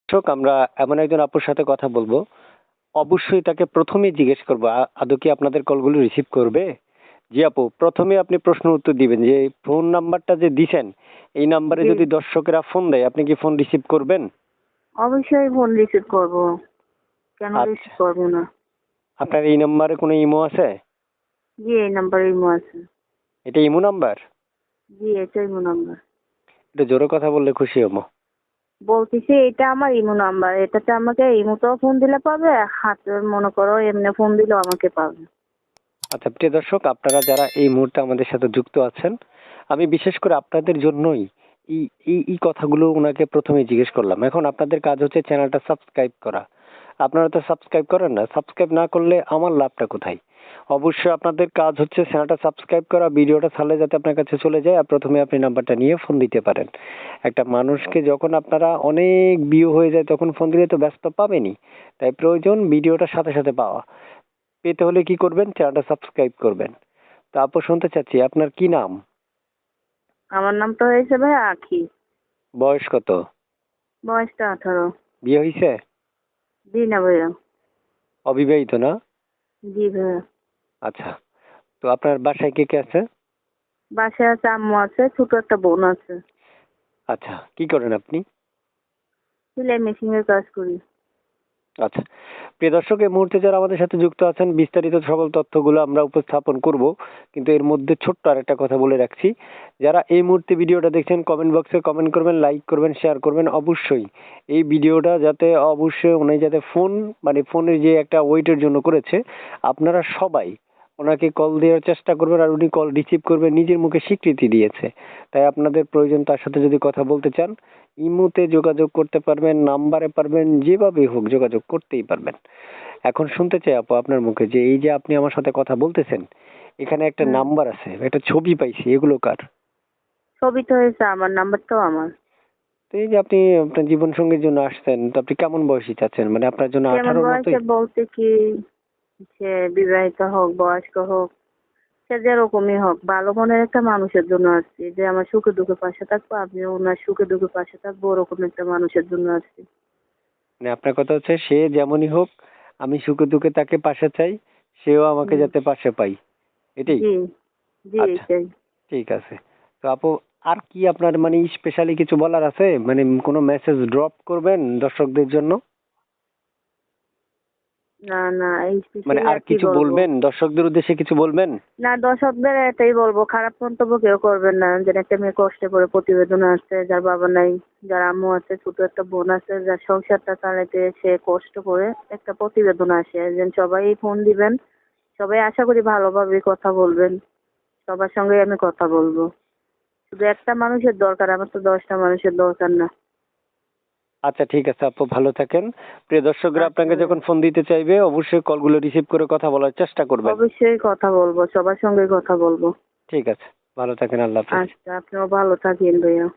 দর্শক, আমরা এমন একজন আপুর সাথে কথা বলবো। অবশ্যই তাকে প্রথমেই জিজ্ঞেস করবো আদৌ কি আপনাদের কলগুলো রিসিভ করবে। জি আপু, প্রথমে আপনি প্রশ্ন উত্তর দিবেন যে ফোন নাম্বারটা যে দিছেন, এই নাম্বারে জি যদি দর্শকেরা ফোন দেয় আপনি কি ফোন রিসিভ করবেন? অবশ্যই ফোন রিসিভ করব, কেন রিসিভ আচ্ছা, করব না। আপনার এই নাম্বারে কোনো ইমো আছে? জি এই নাম্বার ইমো আছে। এটা ইমো নাম্বার? জি এটা ইমো নাম্বার। একটু জোরে কথা বললে খুশি হবো। বলতেছি এটা আমার ইমো নাম্বার, এটাতে আমাকে ইমোতেও ফোন দিলে পাবে, হাতে মনে করো এমনি ফোন দিলেও আমাকে পাবে। আচ্ছা প্রিয় দর্শক, আপনারা যারা এই মুহূর্তে আমাদের সাথে যুক্ত আছেন, আমি বিশেষ করে আপনাদের জন্যই এই এই কথাগুলো ওনাকে প্রথমে জিজ্ঞেস করলাম। এখন আপনাদের কাজ হচ্ছে চ্যানেলটা সাবস্ক্রাইব করা। আপনারা তো সাবস্ক্রাইব করেন না, সাবস্ক্রাইব না করলে আমার লাভটা কোথায়? অবশ্যই আপনাদের কাজ হচ্ছে চ্যানেলটা সাবস্ক্রাইব করা, ভিডিওটা ছাড়লে যাতে আপনার কাছে চলে যায়, আর প্রথমে আপনি নাম্বারটা নিয়ে ফোন দিতে পারেন। একটা মানুষকে যখন আপনারা অনেক ভিউ হয়ে যায় তখন ফোন দিলে তো ব্যস্ত পাবেনই, তাই প্রয়োজন ভিডিওটার সাথে সাথে পাওয়া। পেতে হলে কি করবেন? চ্যানেলটা সাবস্ক্রাইব করবেন। তারপর শুনতে চাচ্ছি আপনার কি নাম? আমার নামটা হয়েছে ভাই আখি। বয়স কত? বয়সটা 18। বিয়ে হয়েছে? জি না ভাইয়া। অবিবাহিত না? জি ভাইয়া। আচ্ছা, তো আপনার বাসায় কে কে আছে? বাসায় আছে, আম্মু আছে, ছোট একটা বোন আছে। আচ্ছা, কি করেন আপনি? সেলাই মেশিনের কাজ করি। আচ্ছা, প্রিয় দর্শক, এই মুহূর্তে যারা আমাদের সাথে যুক্ত আছেন বিস্তারিত সকল তথ্যগুলো আমরা উপস্থাপন করব, কিন্তু এর মধ্যে ছোট্ট আরেকটা কথা বলে রাখছি। যারা এই মুহূর্তে ভিডিওটা দেখছেন কমেন্ট বক্সে কমেন্ট করবেন, লাইক করবেন, শেয়ার করবেন অবশ্যই। এই ভিডিওটা যাতে অবশ্যই উনি যাতে ফোন, মানে ফোনের যে একটা ওয়েটের জন্য করেছে, আপনারা সবাই ওনাকে কল দেওয়ার চেষ্টা করবেন, আর উনি কল রিসিভ করবেন, নিজের মুখে স্বীকৃতি দিয়েছে। তাই আপনাদের প্রয়োজন তার সাথে যদি কথা বলতে চান, ইমোতে যোগাযোগ করতে পারবেন, নাম্বারে পারবেন, যেভাবে হোক যোগাযোগ করতেই পারবেন। এখন শুনতে চাই আপু আপনার মুখে যে এই যে আপনি আমার সাথে কথা বলতেছেন, এখানে একটা হুম। নাম্বার আছে, একটা ছবি পাইছি, এগুলো কার? ছবি তো হয়েছে আমার, নাম্বারটাও আমার। তো এই যে আপনি আপনার জীবন সঙ্গীর জন্য আসছেন, তো আপনি কেমন বয়সী চাচ্ছেন? মানে আপনার জন্য কেমন 18-র মতোই? বয়সে বলতে কি, সে বিবাহিত হোক বয়স্ক হোক, সে যেরকমই হোক, ভালো মনের একটা মানুষের জন্য আসছি, যে আমার সুখে দুঃখে পাশে থাকবো, আমিও ওনার সুখে দুঃখে পাশে থাকবো, ওরকম একটা মানুষের জন্য আসছি। মানে আপনার কথা হচ্ছে সে যেমনই হোক, আমি সুখে দুঃখে তাকে পাশে চাই, সেও আমাকে হুম। যাতে পাশে পাই, এটাই? জি। জি আচ্ছা, এইটাই। ঠিক আছে। তো আপু, আর কি আপনার মানে স্পেশালি কিছু বলার আছে? মানে কোনো মেসেজ ড্রপ করবেন দর্শকদের জন্য? না না, এই মানে স্পেশালি আর আর কি কিছু বলবো। বলবেন দর্শকদের উদ্দেশ্যে, কিছু বলবেন? না, দর্শকদের এটাই বলবো, খারাপ মন্তব্য কেউ করবেন না। যেন একটা মেয়ে কষ্ট করে প্রতিবেদন আছে, যার বাবা নাই, যার আম্মু আছে, ছোট একটা বোন আছে, যার সংসারটা চালাতে সে কষ্ট করে একটা প্রতিবেদন আসে, যেন সবাই ফোন দিবেন। সবাই আশা করি ভালোভাবে কথা বলবেন। সবার সঙ্গে আমি কথা বলবো। শুধু একটা মানুষের দরকার, আমার তো 10টা মানুষের দরকার না। আচ্ছা ঠিক আছে আপু, ভালো থাকেন। প্রিয় দর্শকরা আচ্ছা আপনাকে ভাইয়া। যখন ফোন দিতে চাইবে অবশ্যই কলগুলো রিসিভ করে কথা বলার চেষ্টা করবেন। অবশ্যই কথা বলবো, সবার সঙ্গে কথা বলবো। ঠিক আছে, ভালো থাকেন, আল্লাহ হাফেজ। আচ্ছা, আপনিও ভালো থাকেন ভাইয়া।